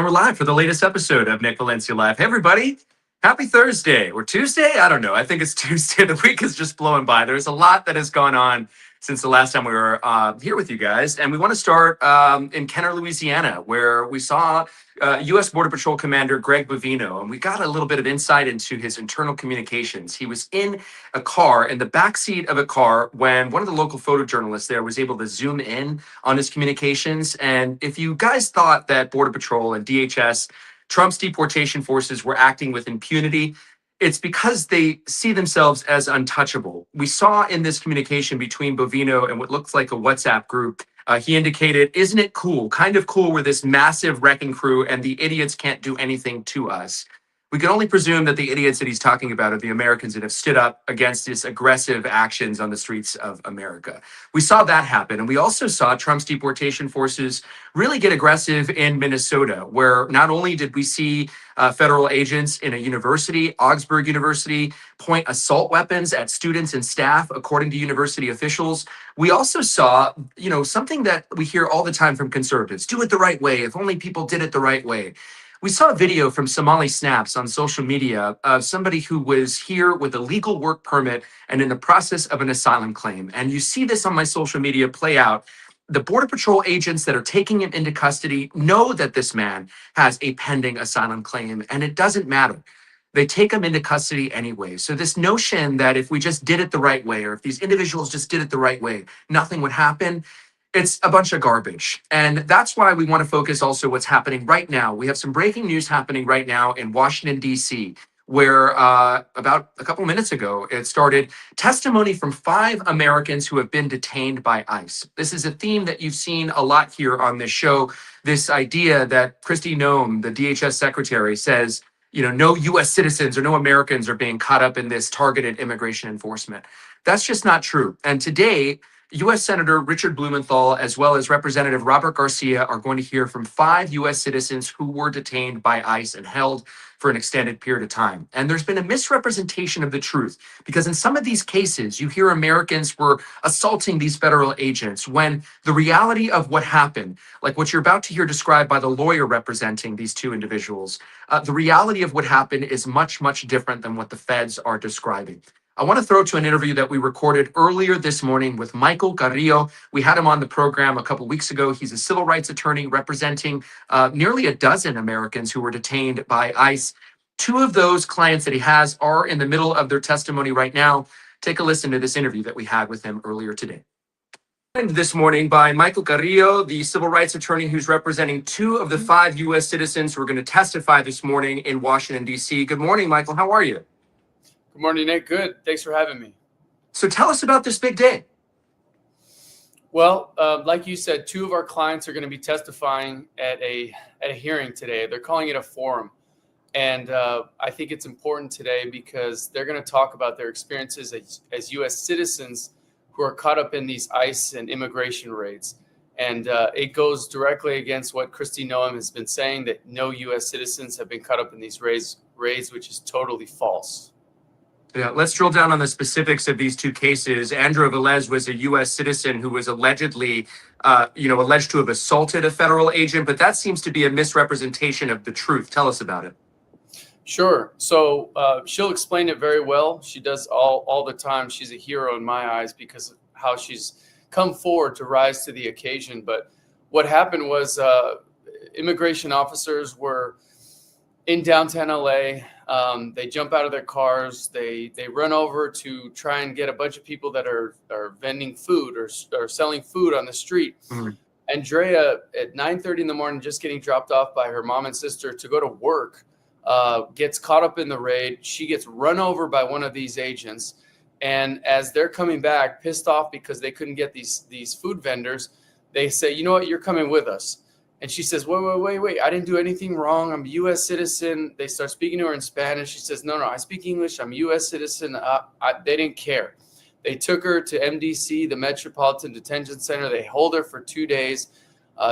And we're live for the latest episode of Nick Valencia Live. Hey, everybody. Happy Thursday or Tuesday? I don't know. I think it's Tuesday. The week is just blowing by. There's a lot that has gone on since the last time we were here with you guys. And we want to start in Kenner, Louisiana, where we saw U.S. Border Patrol Commander Greg Bovino, and we got a little bit of insight into his internal communications. He was in a car, in the backseat of a car, when one of the local photojournalists there was able to zoom in on his communications. And if you guys thought that Border Patrol and DHS, Trump's deportation forces, were acting with impunity, it's because they see themselves as untouchable. We saw in this communication between Bovino and what looks like a WhatsApp group, he indicated, "Isn't it cool? Kind of cool, we're this massive wrecking crew and the idiots can't do anything to us." We can only presume that the idiots that he's talking about are the Americans that have stood up against his aggressive actions on the streets of America. We saw that happen. And we also saw Trump's deportation forces really get aggressive in Minnesota, where not only did we see federal agents in a university, Augsburg University, point assault weapons at students and staff, according to university officials, we also saw, something that we hear all the time from conservatives: do it the right way. If only people did it the right way. We saw a video from Somali Snaps on social media of somebody who was here with a legal work permit and in the process of an asylum claim. And you see this on my social media play out. The Border Patrol agents that are taking him into custody know that this man has a pending asylum claim, and it doesn't matter. They take him into custody anyway. So this notion that if we just did it the right way, or if these individuals just did it the right way, nothing would happen, it's a bunch of garbage. And that's why we want to focus also what's happening right now. We have some breaking news happening right now in Washington, D.C., where about a couple minutes ago, it started testimony from 5 Americans who have been detained by ICE. This is a theme that you've seen a lot here on this show, this idea that Kristi Noem, the DHS secretary, says, no U.S. citizens or no Americans are being caught up in this targeted immigration enforcement. That's just not true. And today, U.S. Senator Richard Blumenthal, as well as Representative Robert Garcia, are going to hear from 5 U.S. citizens who were detained by ICE and held for an extended period of time. And there's been a misrepresentation of the truth, because in some of these cases, you hear Americans were assaulting these federal agents, when the reality of what happened, like what you're about to hear described by the lawyer representing these 2 individuals, the reality of what happened is much, much different than what the feds are describing. I want to throw to an interview that we recorded earlier this morning with Michael Carrillo. We had him on the program a couple weeks ago. He's a civil rights attorney representing nearly a dozen Americans who were detained by ICE. 2 of those clients that he has are in the middle of their testimony right now. Take a listen to this interview that we had with him earlier today. This morning by Michael Carrillo, the civil rights attorney who's representing 2 of the 5 U.S. citizens who are going to testify this morning in Washington, D.C. Good morning, Michael. How are you? Good morning, Nick. Good. Thanks for having me. So tell us about this big day. Well, like you said, 2 of our clients are going to be testifying at a hearing today. They're calling it a forum. And I think it's important today because they're going to talk about their experiences as U.S. citizens who are caught up in these ICE and immigration raids. And it goes directly against what Kristi Noem has been saying, that no U.S. citizens have been caught up in these raids, which is totally false. Yeah, let's drill down on the specifics of these 2 cases. Andrew Velez was a U.S. citizen who was allegedly, alleged to have assaulted a federal agent, but that seems to be a misrepresentation of the truth. Tell us about it. Sure. So she'll explain it very well. She does all the time. She's a hero in my eyes because of how she's come forward to rise to the occasion. But what happened was immigration officers were in downtown LA. They jump out of their cars. They run over to try and get a bunch of people that are vending food or selling food on the street. Mm-hmm. Andrea, at 9:30 in the morning, just getting dropped off by her mom and sister to go to work, gets caught up in the raid. She gets run over by one of these agents. And as they're coming back, pissed off because they couldn't get these food vendors, they say, "You know what? You're coming with us." And she says, wait, I didn't do anything wrong. I'm a U.S. citizen. They start speaking to her in Spanish. She says, no, I speak English. I'm a U.S. citizen. They didn't care. They took her to MDC, the Metropolitan Detention Center. They hold her for 2 days.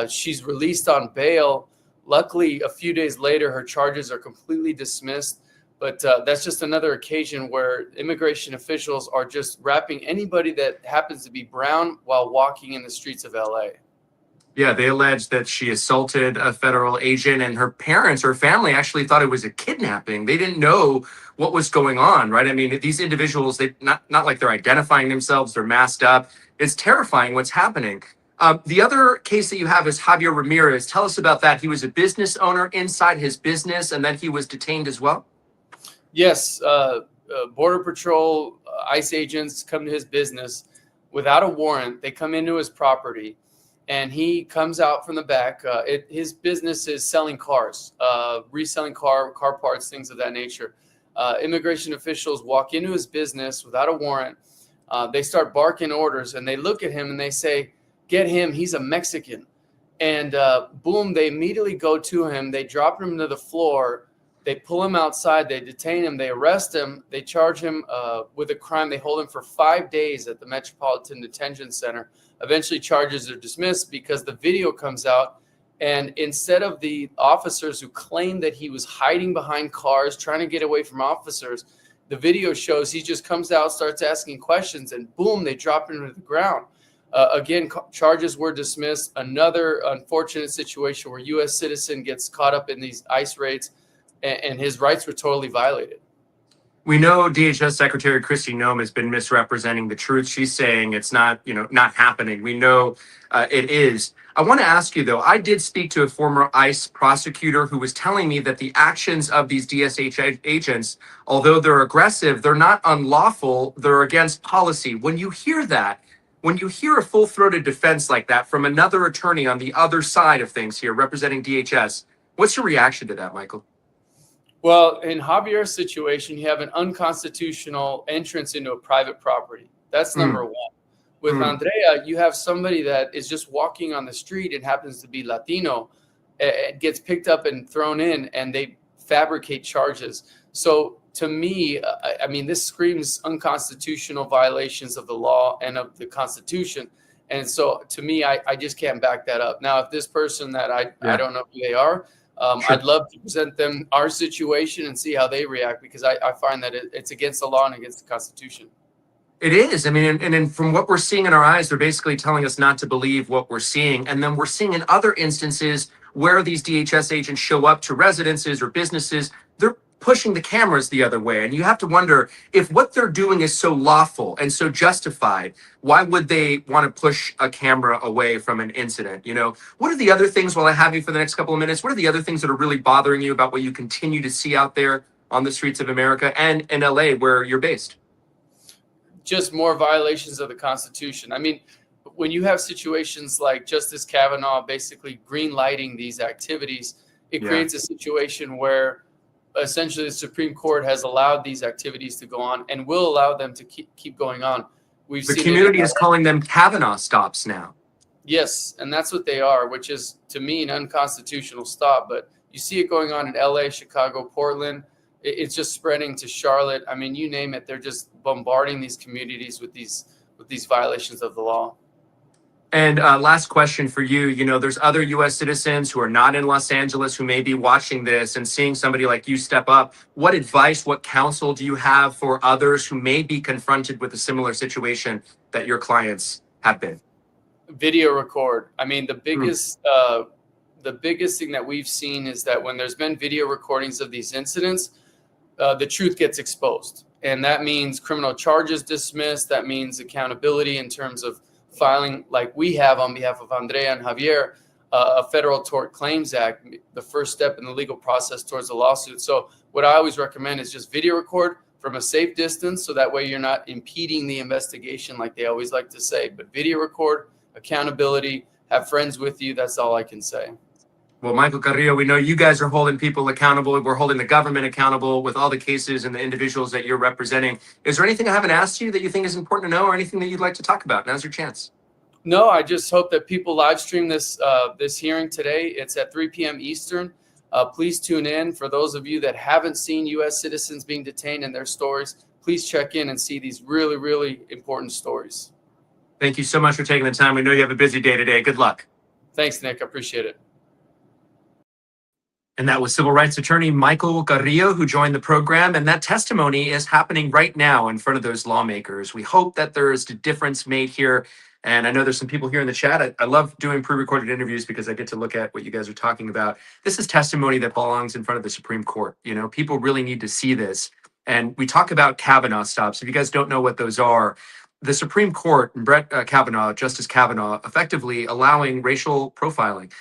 She's released on bail. Luckily, a few days later, her charges are completely dismissed. But that's just another occasion where immigration officials are just wrapping anybody that happens to be brown while walking in the streets of L.A. Yeah, they alleged that she assaulted a federal agent, and her parents, her family actually thought it was a kidnapping. They didn't know what was going on, right? I mean, these individuals, they not like they're identifying themselves, they're masked up. It's terrifying what's happening. The other case that you have is Javier Ramirez. Tell us about that. He was a business owner inside his business, and then he was detained as well. Yes, Border Patrol, ICE agents come to his business without a warrant. They come into his property, and he comes out from the back. His business is selling cars, reselling car parts, things of that nature. Immigration officials walk into his business without a warrant. They start barking orders, and they look at him and they say, "Get him, he's a Mexican." And boom, they immediately go to him. They drop him to the floor. They pull him outside. They detain him. They arrest him. They charge him with a crime. They hold him for 5 days at the Metropolitan Detention Center. Eventually, charges are dismissed because the video comes out. And instead of the officers who claimed that he was hiding behind cars, trying to get away from officers, the video shows he just comes out, starts asking questions, and boom, they drop him to the ground. Again, charges were dismissed. Another unfortunate situation where U.S. citizen gets caught up in these ICE raids, and his rights were totally violated. We know DHS Secretary Kristi Noem has been misrepresenting the truth. She's saying it's not, not happening. We know it is. I want to ask you, though, I did speak to a former ICE prosecutor who was telling me that the actions of these DSH agents, although they're aggressive, they're not unlawful, they're against policy. When you hear that, when you hear a full-throated defense like that from another attorney on the other side of things here representing DHS, what's your reaction to that, Michael? Well, in Javier's situation, you have an unconstitutional entrance into a private property. That's number one. With Andrea, you have somebody that is just walking on the street and happens to be Latino, gets picked up and thrown in, and they fabricate charges. So to me, I mean, this screams unconstitutional violations of the law and of the Constitution. And so to me, I just can't back that up. Now, if this person that I don't know who they are, sure. I'd love to present them our situation and see how they react, because I find that it's against the law and against the Constitution. It is. I mean, and from what we're seeing in our eyes, they're basically telling us not to believe what we're seeing. And then we're seeing in other instances where these DHS agents show up to residences or businesses, they're pushing the cameras the other way. And you have to wonder, if what they're doing is so lawful and so justified, why would they want to push a camera away from an incident? What are the other things, while I have you for the next couple of minutes, what are the other things that are really bothering you about what you continue to see out there on the streets of America and in LA where you're based? Just more violations of the Constitution. I mean, when you have situations like Justice Kavanaugh basically green lighting these activities, it creates a situation where essentially the Supreme Court has allowed these activities to go on and will allow them to keep going on. The community is calling them Kavanaugh stops now. Yes, and that's what they are, which is, to me, an unconstitutional stop. But you see it going on in LA, Chicago, Portland. It's just spreading to Charlotte. I mean, you name it. They're just bombarding these communities with these violations of the law. And last question for you. There's other U.S. citizens who are not in Los Angeles who may be watching this and seeing somebody like you step up. What advice, what counsel do you have for others who may be confronted with a similar situation that your clients have been? Video record. I mean, the biggest thing that we've seen is that when there's been video recordings of these incidents, the truth gets exposed. And that means criminal charges dismissed. That means accountability in terms of filing, like we have on behalf of Andrea and Javier, a Federal Tort Claims Act, the first step in the legal process towards a lawsuit. So what I always recommend is just video record from a safe distance, so that way you're not impeding the investigation like they always like to say. But video record, accountability, have friends with you. That's all I can say. Well, Michael Carrillo, we know you guys are holding people accountable. We're holding the government accountable with all the cases and the individuals that you're representing. Is there anything I haven't asked you that you think is important to know, or anything that you'd like to talk about? Now's your chance. No, I just hope that people live stream this hearing today. It's at 3 p.m. Eastern. Please tune in. For those of you that haven't seen U.S. citizens being detained and their stories, please check in and see these really, really important stories. Thank you so much for taking the time. We know you have a busy day today. Good luck. Thanks, Nick. I appreciate it. And that was civil rights attorney Michael Carrillo, who joined the program. And that testimony is happening right now in front of those lawmakers. We hope that there is a difference made here. And I know there's some people here in the chat. I love doing pre-recorded interviews because I get to look at what you guys are talking about. This is testimony that belongs in front of the Supreme Court. You know, people really need to see this. And we talk about Kavanaugh stops. If you guys don't know what those are, the Supreme Court and Brett Kavanaugh, Justice Kavanaugh, effectively allowing racial profiling.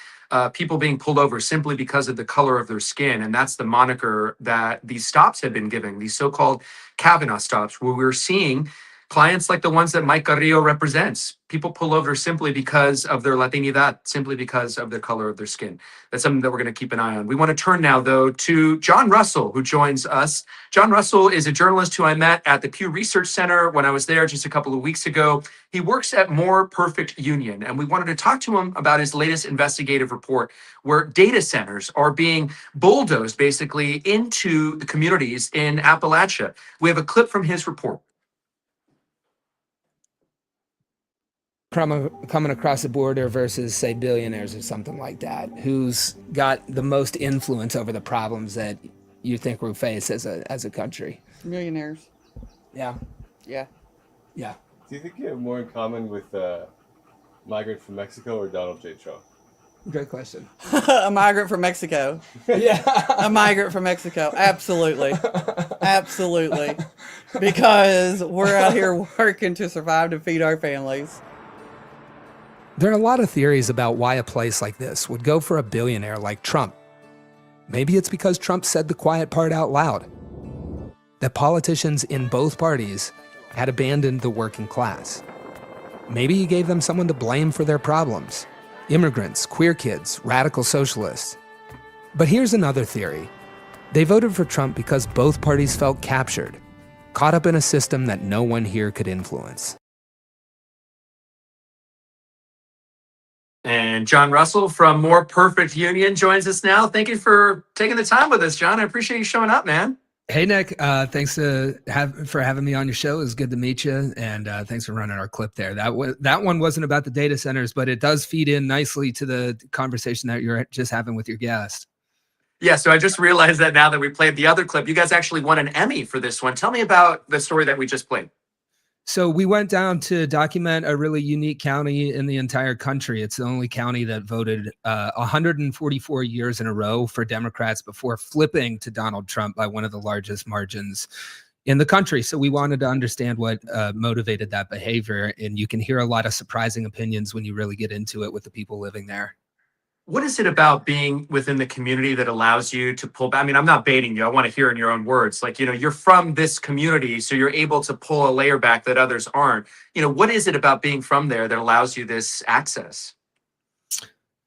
People being pulled over simply because of the color of their skin. And that's the moniker that these stops have been given, these so-called Kavanaugh stops, where we're seeing clients like the ones that Mike Carrillo represents. People pull over simply because of their Latinidad, simply because of the color of their skin. That's something that we're going to keep an eye on. We want to turn now, though, to John Russell, who joins us. John Russell is a journalist who I met at the Pew Research Center when I was there just a couple of weeks ago. He works at More Perfect Union, and we wanted to talk to him about his latest investigative report, where data centers are being bulldozed, basically, into the communities in Appalachia. We have a clip from his report. Coming across the border versus, say, billionaires or something like that, who's got the most influence over the problems that you think we face as a country? Millionaires. Yeah. Yeah. Yeah. Do you think you have more in common with a migrant from Mexico or Donald J. Trump? Good question. A migrant from Mexico. Yeah. A migrant from Mexico. Absolutely. Absolutely. Because we're out here working to survive to feed our families. There are a lot of theories about why a place like this would go for a billionaire like Trump. Maybe it's because Trump said the quiet part out loud, that politicians in both parties had abandoned the working class. Maybe he gave them someone to blame for their problems: immigrants, queer kids, radical socialists. But here's another theory. They voted for Trump because both parties felt captured, caught up in a system that no one here could influence. And John Russell from More Perfect Union joins us now. Thank you for taking the time with us, John. I appreciate you showing up, man. Hey, Nick. Thanks for having me on your show. It was good to meet you, and thanks for running our clip there. That one wasn't about the data centers, but it does feed in nicely to the conversation that you're just having with your guest. Yeah, so I just realized that now that we played the other clip, you guys actually won an Emmy for this one. Tell me about the story that we just played. So we went down to document a really unique county in the entire country. It's the only county that voted 144 years in a row for Democrats before flipping to Donald Trump by one of the largest margins in the country. So we wanted to understand what motivated that behavior. And you can hear a lot of surprising opinions when you really get into it with the people living there. What is it about being within the community that allows you to pull back? I mean, I'm not baiting you. I want to hear in your own words. Like, you know, you're from this community, so you're able to pull a layer back that others aren't. You know, what is it about being from there that allows you this access?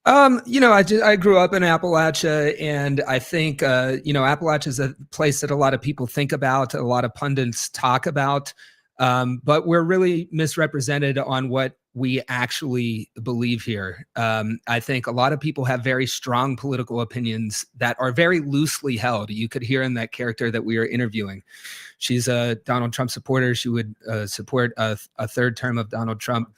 You know, I grew up in Appalachia, and I think, you know, Appalachia is a place that a lot of people think about, a lot of pundits talk about, but we're really misrepresented on what we actually believe here. I think a lot of people have very strong political opinions that are very loosely held. You could hear in that character that we are interviewing. She's a Donald Trump supporter. She would support a third term of Donald Trump.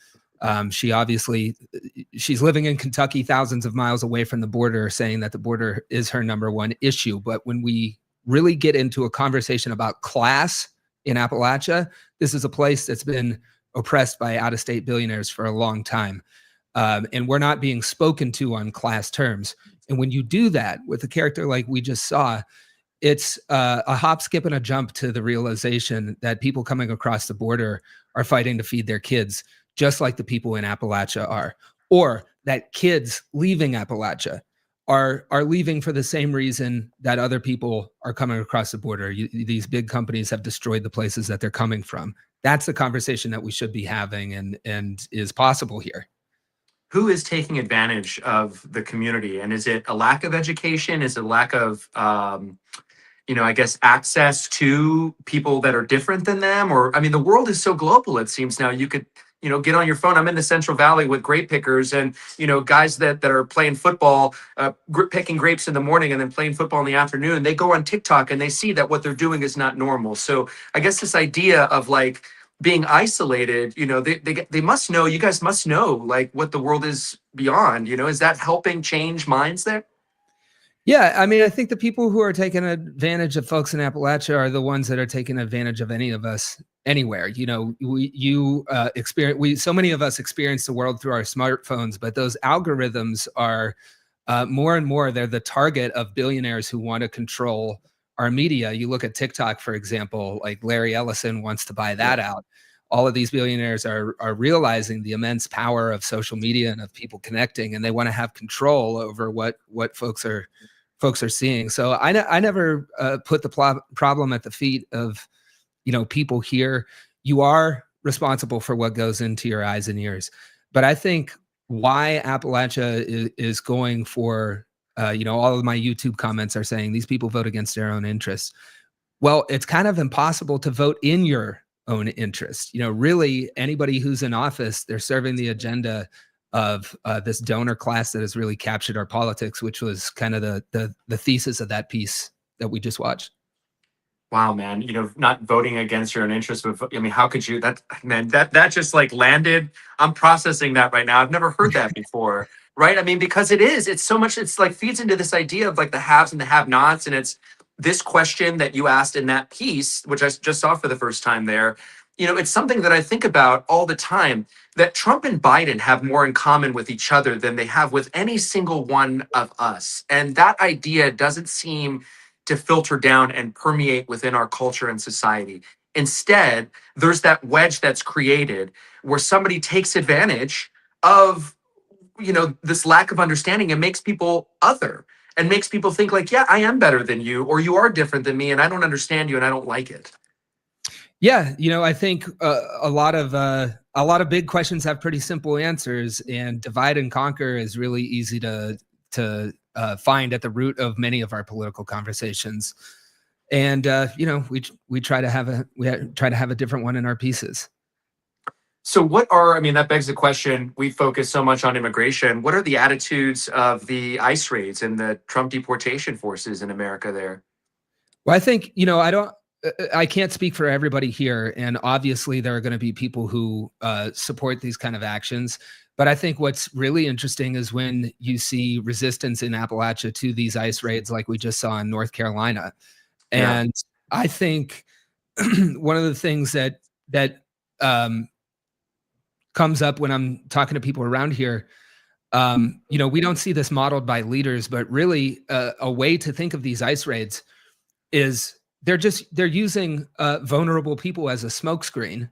She's living in Kentucky, thousands of miles away from the border, saying that the border is her number one issue. But when we really get into a conversation about class in Appalachia, this is a place that's been oppressed by out-of-state billionaires for a long time. And we're not being spoken to on class terms. And when you do that with a character like we just saw, it's a hop, skip, and a jump to the realization that people coming across the border are fighting to feed their kids, just like the people in Appalachia are, or that kids leaving Appalachia are leaving for the same reason that other people are coming across the border. These big companies have destroyed the places that they're coming from. That's the conversation that we should be having and is possible here. Who is taking advantage of the community? And is it a lack of education? Is it a lack of, you know, I guess, access to people that are different than them? Or, I mean, the world is so global, it seems now. You could, you know, get on your phone. I'm in the Central Valley with grape pickers and, you know, guys that are playing football, picking grapes in the morning and then playing football in the afternoon. They go on TikTok and they see that what they're doing is not normal. So I guess this idea of like being isolated, you know, they must know, you guys must know like what the world is beyond, you know, is that helping change minds there? Yeah, I mean, I think the people who are taking advantage of folks in Appalachia are the ones that are taking advantage of any of us anywhere. You know, so many of us experience the world through our smartphones, but those algorithms are more and more, they're the target of billionaires who want to control our media. You look at TikTok, for example, like Larry Ellison wants to buy that out. All of these billionaires are realizing the immense power of social media and of people connecting, and they want to have control over what folks are seeing. So I never put the problem at the feet of, you know, people here. You are responsible for what goes into your eyes and ears. But I think why Appalachia is going for, you know, all of my YouTube comments are saying these people vote against their own interests. Well, it's kind of impossible to vote in your own interest. You know, really anybody who's in office, they're serving the agenda of this donor class that has really captured our politics, which was kind of the thesis of that piece that we just watched. Wow, man, you know, not voting against your own interests, but I mean, how could you, that just like landed. I'm processing that right now. I've never heard that before, right? I mean, because it's so much, it's like feeds into this idea of like the haves and the have-nots. And it's this question that you asked in that piece, which I just saw for the first time there. You know, it's something that I think about all the time, that Trump and Biden have more in common with each other than they have with any single one of us. And that idea doesn't seem to filter down and permeate within our culture and society. Instead, there's that wedge that's created where somebody takes advantage of, you know, this lack of understanding and makes people other and makes people think like, yeah, I am better than you, or you are different than me and I don't understand you and I don't like it. Yeah, you know, I think a lot of big questions have pretty simple answers, and divide and conquer is really easy to find at the root of many of our political conversations. And you know, we try to have a different one in our pieces. So I mean, that begs the question, we focus so much on immigration. What are the attitudes of the ICE raids and the Trump deportation forces in America there? Well, I think, you know, I can't speak for everybody here. And obviously there are going to be people who support these kind of actions. But I think what's really interesting is when you see resistance in Appalachia to these ICE raids, like we just saw in North Carolina. And I think one of the things that comes up when I'm talking to people around here, you know, we don't see this modeled by leaders, but really a way to think of these ICE raids is they're using vulnerable people as a smokescreen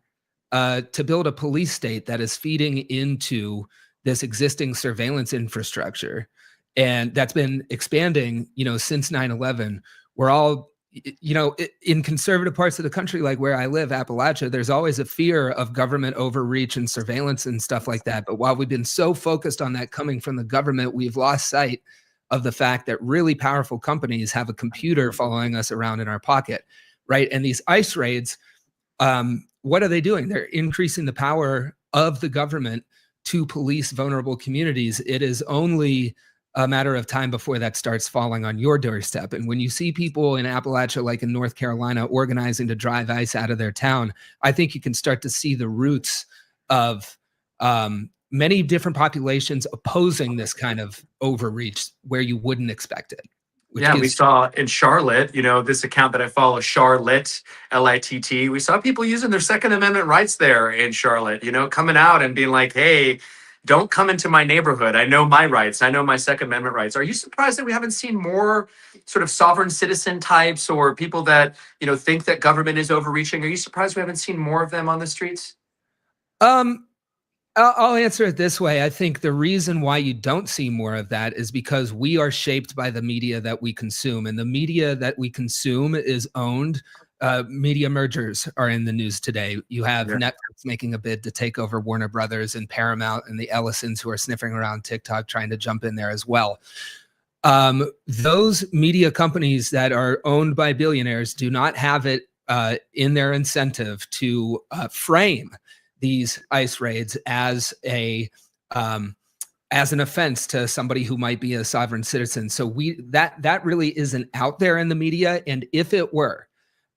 to build a police state that is feeding into this existing surveillance infrastructure. And that's been expanding, you know, since 9/11. We're all, you know, in conservative parts of the country, like where I live, Appalachia, there's always a fear of government overreach and surveillance and stuff like that. But while we've been so focused on that coming from the government, we've lost sight of the fact that really powerful companies have a computer following us around in our pocket, right? And these ICE raids, what are they doing? They're increasing the power of the government to police vulnerable communities. It is only a matter of time before that starts falling on your doorstep. And when you see people in Appalachia, like in North Carolina, organizing to drive ICE out of their town, I think you can start to see the roots of many different populations opposing this kind of overreach where you wouldn't expect it. Yeah, we saw in Charlotte, you know, this account that I follow, Charlotte, Litt, we saw people using their Second Amendment rights there in Charlotte, you know, coming out and being like, hey, don't come into my neighborhood. I know my rights. I know my Second Amendment rights. Are you surprised that we haven't seen more sort of sovereign citizen types or people that, you know, think that government is overreaching? Are you surprised we haven't seen more of them on the streets? I'll answer it this way. I think the reason why you don't see more of that is because we are shaped by the media that we consume, and the media that we consume is owned. Media mergers are in the news today. You have Netflix making a bid to take over Warner Brothers and Paramount, and the Ellisons who are sniffing around TikTok trying to jump in there as well. Those media companies that are owned by billionaires do not have it in their incentive to frame these ICE raids as an offense to somebody who might be a sovereign citizen. So that really isn't out there in the media. And if it were,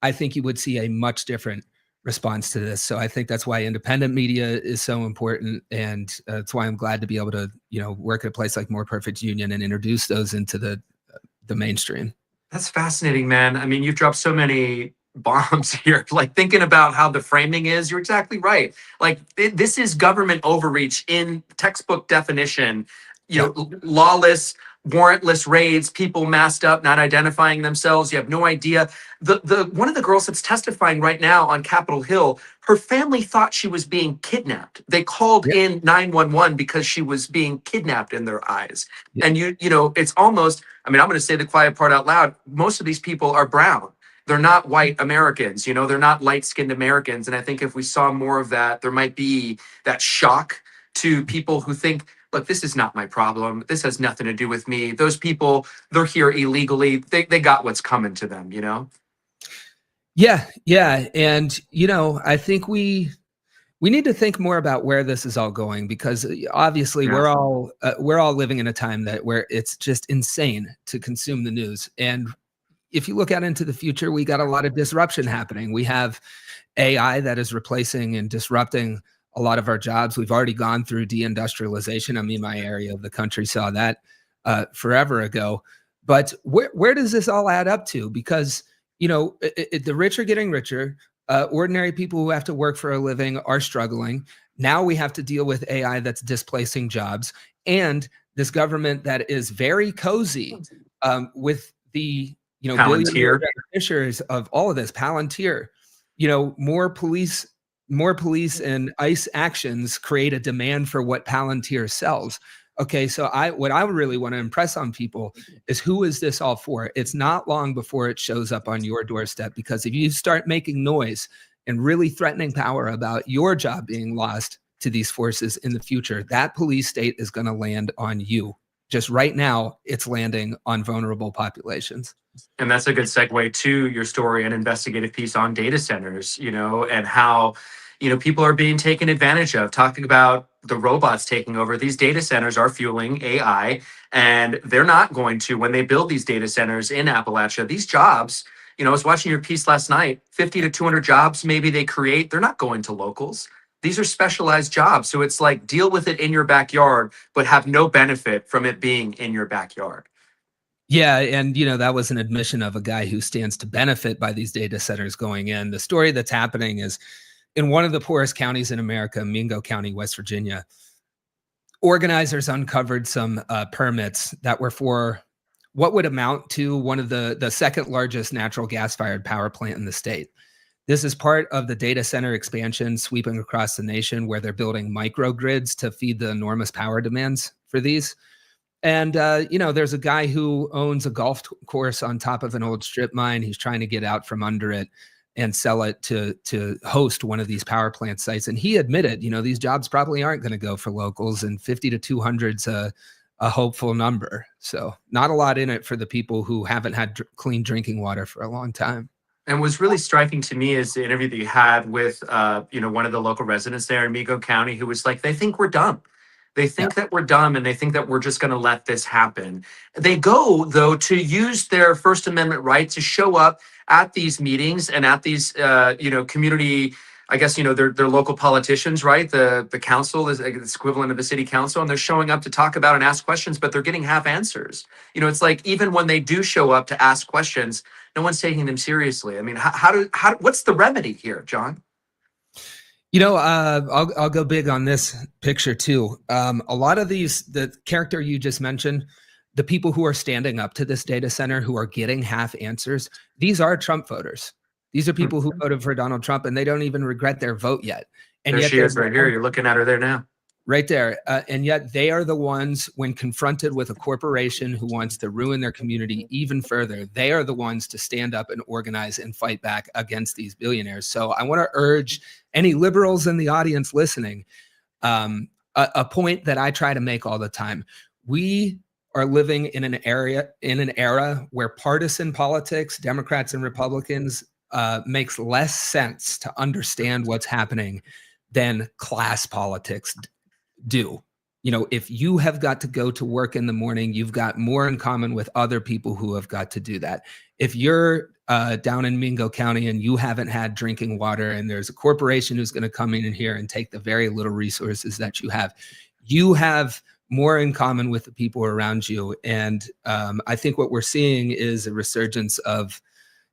I think you would see a much different response to this. So I think that's why independent media is so important. And that's why I'm glad to be able to, you know, work at a place like More Perfect Union and introduce those into the the mainstream. That's fascinating, man. I mean, you've dropped so many bombs here. Like thinking about how the framing is, you're exactly right. Like this is government overreach in textbook definition. You know, lawless, warrantless raids, people masked up, not identifying themselves. You have no idea. The one of the girls that's testifying right now on Capitol Hill, her family thought she was being kidnapped. They called in 911 because she was being kidnapped in their eyes. And you know, it's almost, I mean, I'm going to say the quiet part out loud. Most of these people are brown. They're not white Americans, you know, they're not light-skinned Americans. And I think if we saw more of that, there might be that shock to people who think, look, this is not my problem. This has nothing to do with me. Those people, they're here illegally. They got what's coming to them, you know? Yeah. And, you know, I think we need to think more about where this is all going, because obviously we're all living in a time where it's just insane to consume the news. And if you look out into the future, we got a lot of disruption happening. We have AI that is replacing and disrupting a lot of our jobs. We've already gone through deindustrialization. I mean, my area of the country saw that forever ago. But where does this all add up to? Because, you know, the rich are getting richer. Ordinary people who have to work for a living are struggling. Now we have to deal with AI that's displacing jobs, and this government that is very cozy with the, you know, billionaire beneficiaries of all of this. Palantir, you know, more police and ICE actions create a demand for what Palantir sells. Okay, so what I really want to impress on people is, who is this all for? It's not long before it shows up on your doorstep, because if you start making noise and really threatening power about your job being lost to these forces in the future, that police state is going to land on you. Just right now, it's landing on vulnerable populations. And that's a good segue to your story, an investigative piece on data centers, you know, and how, you know, people are being taken advantage of, talking about the robots taking over. These data centers are fueling AI, and they're not going to, when they build these data centers in Appalachia, these jobs, you know, I was watching your piece last night, 50 to 200 jobs maybe they create, they're not going to locals. These are specialized jobs. So it's like, deal with it in your backyard, but have no benefit from it being in your backyard. Yeah, and you know, that was an admission of a guy who stands to benefit by these data centers going in. The story that's happening is in one of the poorest counties in America, Mingo County, West Virginia. Organizers uncovered some permits that were for what would amount to one of the second largest natural gas-fired power plant in the state. This is part of the data center expansion sweeping across the nation, where they're building microgrids to feed the enormous power demands for these. And, you know, there's a guy who owns a golf course on top of an old strip mine. He's trying to get out from under it and sell it to host one of these power plant sites. And he admitted, you know, these jobs probably aren't going to go for locals, and 50 to 200's a hopeful number. So not a lot in it for the people who haven't had clean drinking water for a long time. And what's really striking to me is the interview that you had with, you know, one of the local residents there in Mingo County, who was like, they think we're dumb. They think that we're dumb, and they think that we're just going to let this happen. They go, though, to use their First Amendment right to show up at these meetings and at these, you know, community, I guess, you know, they're local politicians, right? The council is equivalent of the city council, and they're showing up to talk about and ask questions, but they're getting half answers. You know, it's like, even when they do show up to ask questions, no one's taking them seriously. I mean, what's the remedy here, John? You know, I'll go big on this picture too. A lot of the character you just mentioned, the people who are standing up to this data center, who are getting half answers, these are Trump voters. These are people who voted for Donald Trump, and they don't even regret their vote yet. And there yet she is right here. You're looking at her there now. Right there. And yet they are the ones, when confronted with a corporation who wants to ruin their community even further, they are the ones to stand up and organize and fight back against these billionaires. So I want to urge any liberals in the audience listening, a point that I try to make all the time. We are living in an era where partisan politics, Democrats and Republicans, makes less sense to understand what's happening than class politics do. You know, if you have got to go to work in the morning, you've got more in common with other people who have got to do that. If you're down in Mingo County and you haven't had drinking water, and there's a corporation who's going to come in here and take the very little resources that you have more in common with the people around you. And I think what we're seeing is a resurgence of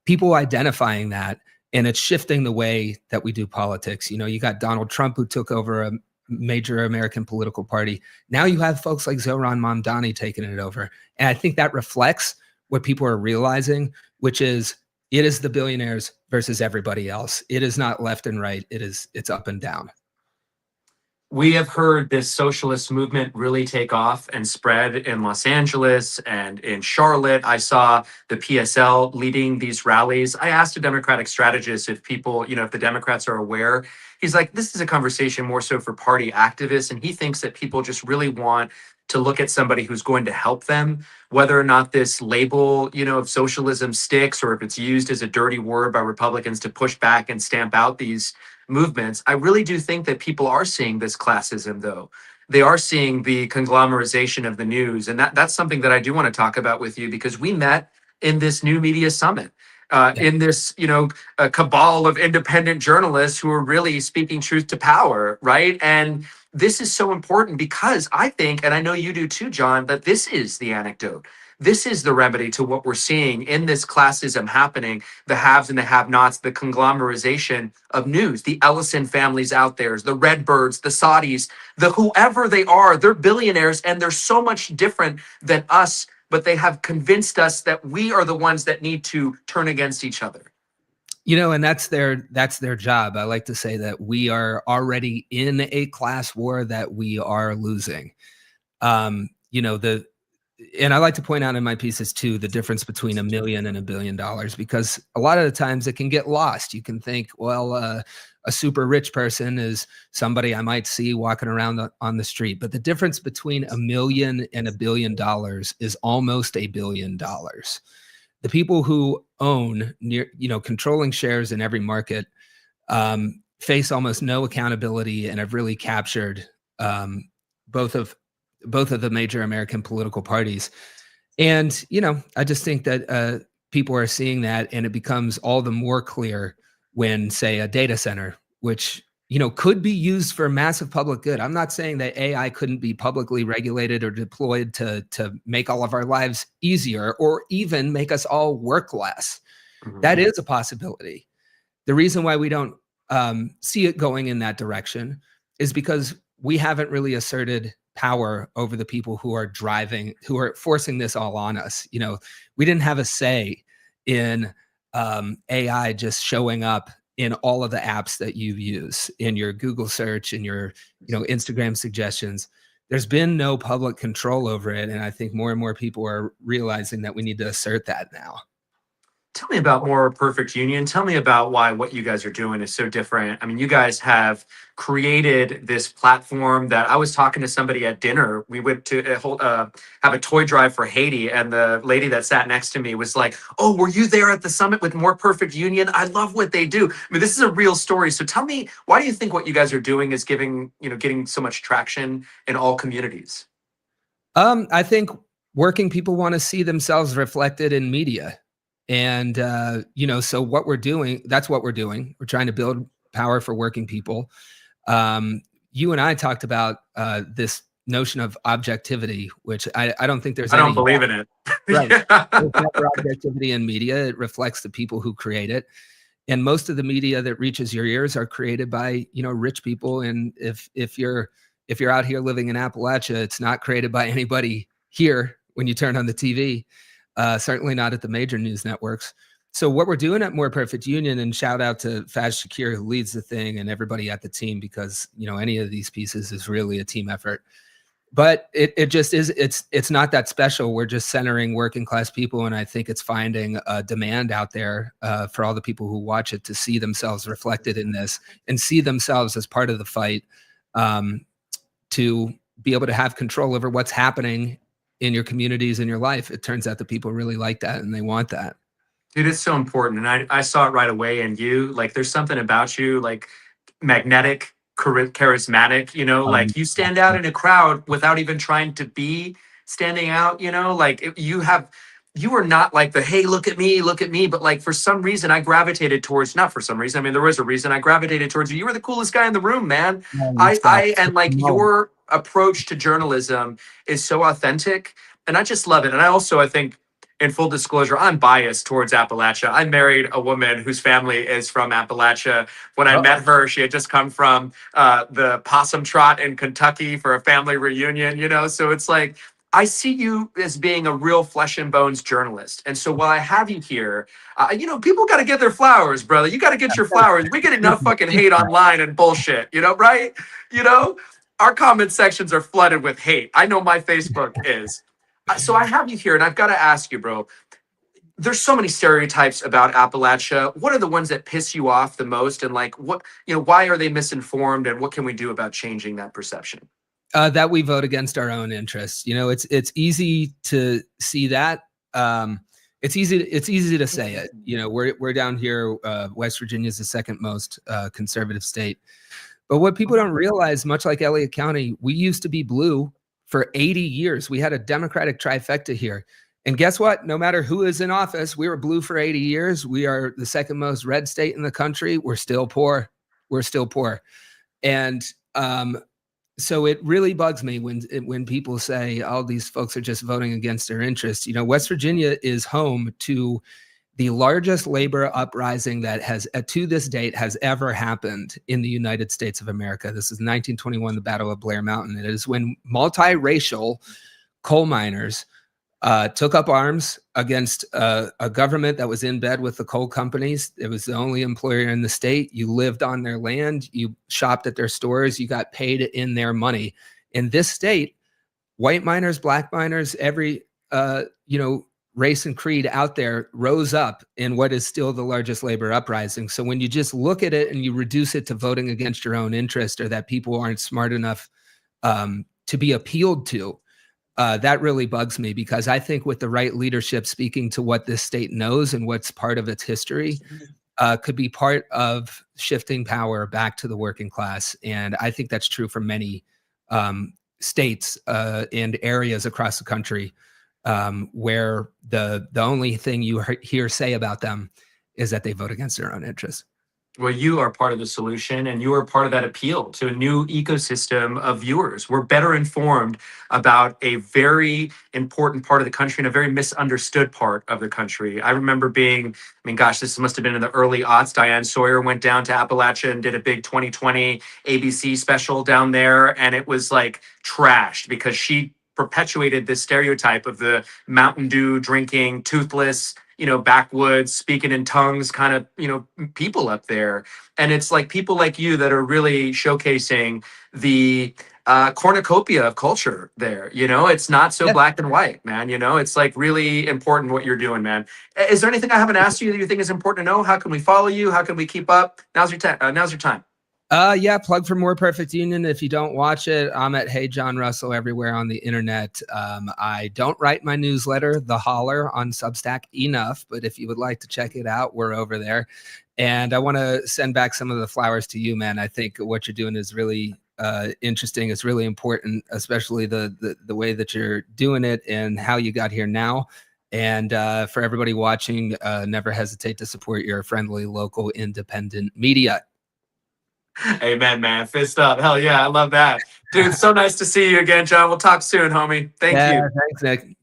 people identifying that, and it's shifting the way that we do politics. You know, you got Donald Trump, who took over a major American political party. Now you have folks like Zohran Mamdani taking it over. And I think that reflects what people are realizing, which is it is the billionaires versus everybody else. It is not left and right. It's up and down. We have heard this socialist movement really take off and spread in Los Angeles and in Charlotte. I saw the PSL leading these rallies. I asked a Democratic strategist if people, if the Democrats are aware. He's like, this is a conversation more so for party activists. And he thinks that people just really want to look at somebody who's going to help them, whether or not this label, of socialism sticks, or if it's used as a dirty word by Republicans to push back and stamp out these movements. I really do think that people are seeing this classism, though. They are seeing the conglomerization of the news. And that's something that I do want to talk about with you, because we met in this new media summit, in this, a cabal of independent journalists who are really speaking truth to power, right? And this is so important because I think, and I know you do too, John, that this is the anecdote. This is the remedy to what we're seeing in this classism happening, the haves and the have-nots, the conglomerization of news, the Ellison families out there, the Redbirds, the Saudis, the whoever they are, they're billionaires and they're so much different than us, but they have convinced us that we are the ones that need to turn against each other. And that's their job. I like to say that we are already in a class war that we are losing. And I like to point out in my pieces too, the difference between $1 million and $1 billion, because a lot of the times it can get lost. You can think, well, a super rich person is somebody I might see walking around on the street. But the difference between $1 million and $1 billion is almost $1 billion. The people who own controlling shares in every market face almost no accountability and have really captured both of the major American political parties. And, I just think that people are seeing that, and it becomes all the more clear when, say, a data center, which, could be used for massive public good. I'm not saying that AI couldn't be publicly regulated or deployed to make all of our lives easier, or even make us all work less. Mm-hmm. That is a possibility. The reason why we don't see it going in that direction is because we haven't really asserted power over the people who are forcing this all on us. We didn't have a say in AI just showing up in all of the apps that you use, in your Google search, in your Instagram suggestions. There's been no public control over it, and I think more and more people are realizing that we need to assert that now. Tell me about More Perfect Union. Tell me about why what you guys are doing is so different. I mean, you guys have created this platform that I was talking to somebody at dinner. We went to have a toy drive for Haiti, and the lady that sat next to me was like, "Oh, were you there at the summit with More Perfect Union? I love what they do." I mean, this is a real story. So tell me, why do you think what you guys are doing is getting so much traction in all communities? I think working people want to see themselves reflected in media. And, so what we're doing, that's what we're doing. We're trying to build power for working people. You and I talked about this notion of objectivity, which I don't think I don't believe in it. Right. There's never objectivity in media. It reflects the people who create it. And most of the media that reaches your ears are created by, rich people. And if you're out here living in Appalachia, it's not created by anybody here when you turn on the TV. Certainly not at the major news networks. So what we're doing at More Perfect Union, and shout out to Faz Shakir, who leads the thing, and everybody at the team, because any of these pieces is really a team effort. But it just is. It's not that special. We're just centering working class people, and I think it's finding a demand out there for all the people who watch it to see themselves reflected in this and see themselves as part of the fight, to be able to have control over what's happening in your communities, in your life. It turns out that people really like that and they want that. Dude, it's so important. And I saw it right away in you. Like, there's something about you, like magnetic, charismatic, like you stand out in a crowd without even trying to be standing out, like you are not like the, hey, look at me. But like, for some reason I gravitated towards, not for some reason, I mean, there was a reason I gravitated towards you. You were the coolest guy in the room, man. And like approach to journalism is so authentic, and I just love it. And I think, in full disclosure, I'm biased towards Appalachia. I married a woman whose family is from Appalachia. When I met her, she had just come from the possum trot in Kentucky for a family reunion, so it's like, I see you as being a real flesh and bones journalist. And so while I have you here, people got to get their flowers, brother. You got to get your flowers. We get enough fucking hate online and bullshit, right? Our comment sections are flooded with hate. I know my Facebook is. So I have you here, and I've got to ask you, bro. There's so many stereotypes about Appalachia. What are the ones that piss you off the most? And like, why are they misinformed? And what can we do about changing that perception? That we vote against our own interests. It's easy to see that. It's easy to say it. We're down here. West Virginia is the second most conservative state. But what people don't realize, much like Elliott County, we used to be blue for 80 years. We had a Democratic trifecta here. And guess what? No matter who is in office, we were blue for 80 years. We are the second most red state in the country. We're still poor. And so it really bugs me when people say, oh, these folks are just voting against their interests. West Virginia is home to the largest labor uprising that has, to this date, has ever happened in the United States of America. This is 1921, the Battle of Blair Mountain. It is when multiracial coal miners took up arms against a government that was in bed with the coal companies. It was the only employer in the state. You lived on their land. You shopped at their stores. You got paid in their money. In this state, white miners, black miners, every race and creed out there rose up in what is still the largest labor uprising. So when you just look at it and you reduce it to voting against your own interest, or that people aren't smart enough to be appealed to, that really bugs me, because I think with the right leadership speaking to what this state knows and what's part of its history, could be part of shifting power back to the working class. And I think that's true for many states and areas across the country, where the only thing you hear say about them is that they vote against their own interests. Well, you are part of the solution, and you are part of that appeal to a new ecosystem of viewers. We're better informed about a very important part of the country and a very misunderstood part of the country. I remember this must have been in the early aughts. Diane Sawyer went down to Appalachia and did a big 2020 ABC special down there, and it was like trashed because she perpetuated this stereotype of the Mountain Dew drinking, toothless, backwoods, speaking in tongues kind of, people up there. And it's like people like you that are really showcasing the cornucopia of culture there. It's not so black and white, man. It's like really important what you're doing, man. Is there anything I haven't asked you that you think is important to know? How can we follow you? How can we keep up? Now's your time. Yeah, plug for More Perfect Union. If you don't watch it, I'm at Hey John Russell everywhere on the internet. I don't write my newsletter, The Holler, on Substack enough, but if you would like to check it out, we're over there. And I want to send back some of the flowers to you, man. I think what you're doing is really interesting. It's really important, especially the way that you're doing it and how you got here now. And for everybody watching, never hesitate to support your friendly local independent media. Amen, man. Fist up. Hell yeah. I love that. Dude, so nice to see you again, John. We'll talk soon, homie. Thank you. Thanks, Nick.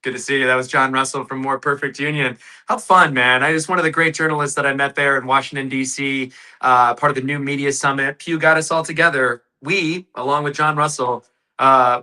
Good to see you. That was John Russell from More Perfect Union. How fun, man. I just one of the great journalists that I met there in Washington, D.C., part of the New Media Summit. Pew got us all together. We, along with John Russell,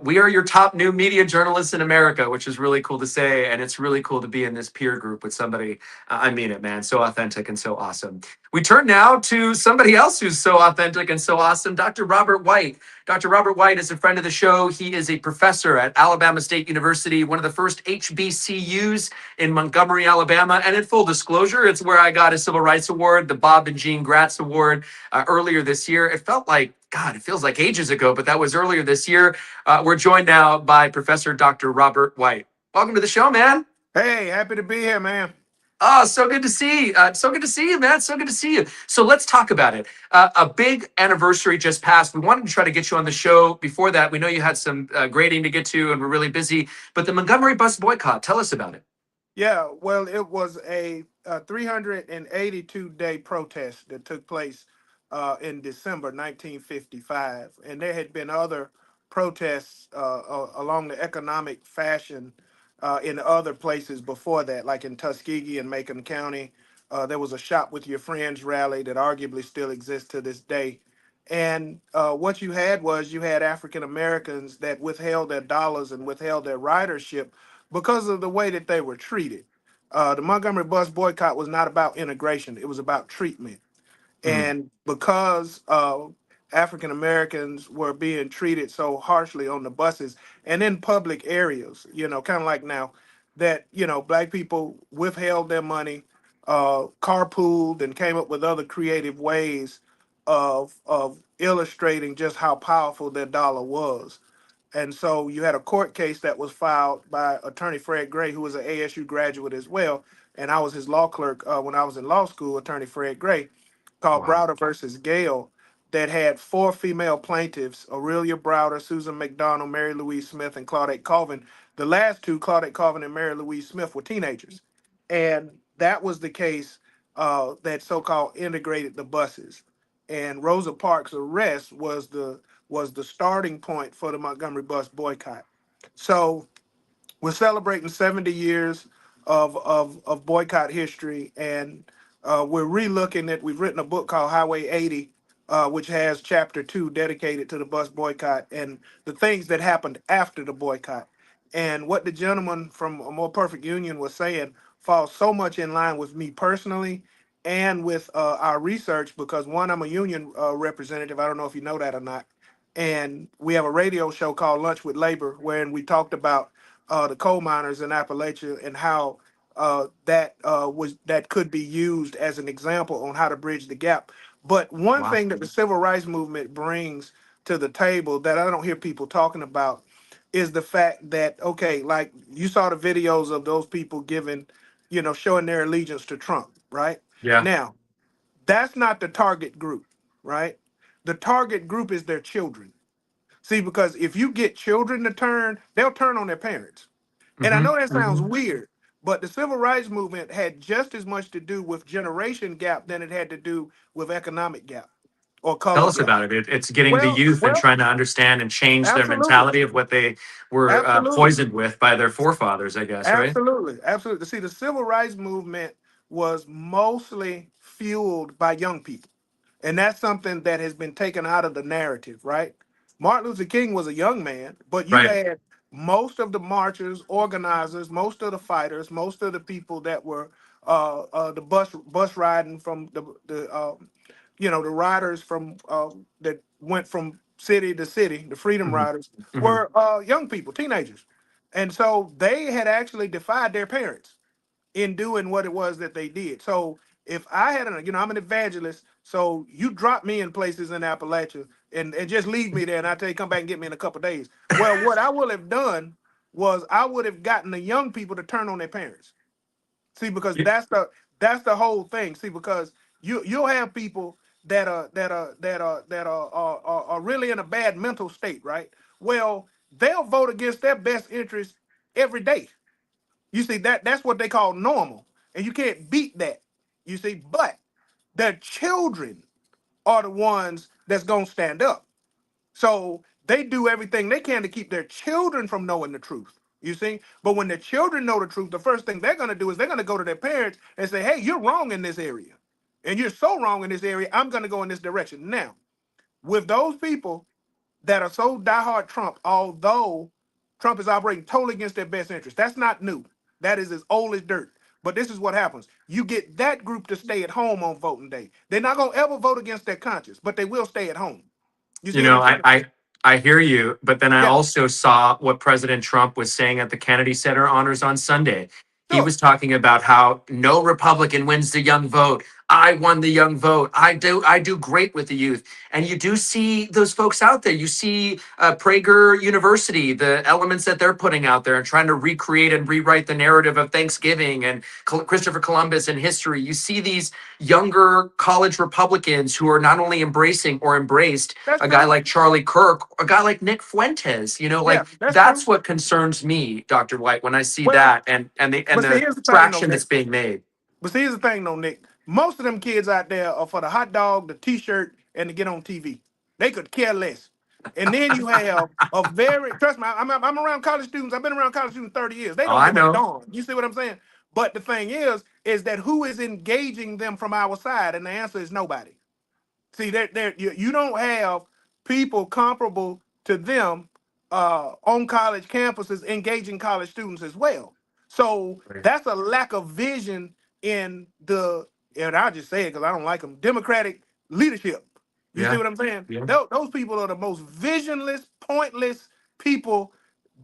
we are your top new media journalists in America, which is really cool to say. And it's really cool to be in this peer group with somebody. I mean it, man. So authentic and so awesome. We turn now to somebody else who's so authentic and so awesome, Dr. Robert White. Dr. Robert White is a friend of the show. He is a professor at Alabama State University, one of the first HBCUs in Montgomery, Alabama. And in full disclosure, it's where I got a Civil Rights Award, the Bob and Jean Gratz Award, earlier this year. It felt like, God, it feels like ages ago, but that was earlier this year. We're joined now by Professor Dr. Robert White. Welcome to the show, man. Hey, happy to be here, man. Oh, so good to see. So good to see you, man. So good to see you. So let's talk about it. A big anniversary just passed. We wanted to try to get you on the show. Before that, we know you had some grading to get to, and we're really busy. But the Montgomery bus boycott, tell us about it. Yeah, well, it was a 382-day protest that took place in December 1955, and there had been other protests along the economic fashion in other places before that, like in Tuskegee and Macon County. There was a Shop with Your Friends rally that arguably still exists to this day. And what you had was you had African Americans that withheld their dollars and withheld their ridership because of the way that they were treated. The Montgomery bus boycott was not about integration, it was about treatment. Mhm. And because African Americans were being treated so harshly on the buses and in public areas, kind of like now that, black people withheld their money, carpooled, and came up with other creative ways of illustrating just how powerful their dollar was. And so you had a court case that was filed by attorney Fred Gray, who was an ASU graduate as well. And I was his law clerk when I was in law school, attorney Fred Gray, called Wow. Browder versus Gale, that had four female plaintiffs: Aurelia Browder, Susan McDonald, Mary Louise Smith, and Claudette Colvin. The last two, Claudette Colvin and Mary Louise Smith, were teenagers. And that was the case that so-called integrated the buses. And Rosa Parks' arrest was the starting point for the Montgomery bus boycott. So we're celebrating 70 years of boycott history, and we're relooking at. We've written a book called Highway 80, which has chapter 2 dedicated to the bus boycott and the things that happened after the boycott. And what the gentleman from A More Perfect Union was saying falls so much in line with me personally and with our research, because one, I'm a union representative. I don't know if you know that or not. And we have a radio show called Lunch with Labor, wherein we talked about the coal miners in Appalachia and how that could be used as an example on how to bridge the gap. But one Wow. thing that the civil rights movement brings to the table that I don't hear people talking about is the fact that, okay, like you saw the videos of those people showing their allegiance to Trump, right? Yeah. Now, that's not the target group, right? The target group is their children. See, because if you get children to turn, they'll turn on their parents. And I Hmm. know that sounds Hmm. weird, but the civil rights movement had just as much to do with generation gap than it had to do with economic gap or Tell color us gap. about it. It's getting the Well, youth and well, trying to understand and change their absolutely, mentality of what they were absolutely, poisoned with by their forefathers, I guess, right? absolutely, absolutely. See, the civil rights movement was mostly fueled by young people. And that's something that has been taken out of the narrative, right? Martin Luther King was a young man, but you Right. had most of the marchers, organizers, most of the fighters, most of the people that were the bus riding from the riders from that went from city to city, the freedom Hmm. riders Hmm. were young people, teenagers. And so they had actually defied their parents in doing what it was that they did. So if I had I'm an evangelist, so you drop me in places in Appalachia and just leave me there, and I tell you, come back and get me in a couple of days. Well, what I would have done was I would have gotten the young people to turn on their parents. See, because that's the whole thing. See, because you'll have people that are really in a bad mental state, right? Well, they'll vote against their best interest every day. You see, that's what they call normal. And you can't beat that. You see, but their children are the ones that's gonna stand up. So they do everything they can to keep their children from knowing the truth. You see? But when the children know the truth, the first thing they're gonna do is they're gonna go to their parents and say, hey, you're wrong in this area. And you're so wrong in this area, I'm gonna go in this direction. Now, with those people that are so diehard Trump, although Trump is operating totally against their best interest. That's not new. That is as old as dirt. But this is what happens. You get that group to stay at home on voting day. They're not going to ever vote against their conscience, but they will stay at home. You You see what know, I'm saying? I hear you, but then I Yeah, also saw what President Trump was saying at the Kennedy Center honors on Sunday. He sure. was talking about how no Republican wins the young vote. I won the young vote. I do great with the youth. And you do see those folks out there. You see Prager University, the elements that they're putting out there and trying to recreate and rewrite the narrative of Thanksgiving and Christopher Columbus and history. You see these younger college Republicans who are not only embracing or embraced That's a guy true. like Charlie Kirk, a guy like Nick Fuentes, Yeah, like that's true. that's what concerns me, Dr. White, when I see Well, that and but see, the here's the thing, though, traction Nick. that's being made. But see, here's the thing, though, Nick. Most of them kids out there are for the hot dog, the T-shirt, and to get on TV. They could care less. And then you have a very trust me. I'm around college students. I've been around college students 30 years. They Oh, don't I give a know. darn. You see what I'm saying? But the thing is that who is engaging them from our side? And the answer is nobody. See, you don't have people comparable to them on college campuses engaging college students as well. So Right. that's a lack of vision in the, and I'll just say it because I don't like them, Democratic leadership. You see Yeah. what I'm saying? Yeah. Those people are the most visionless, pointless people,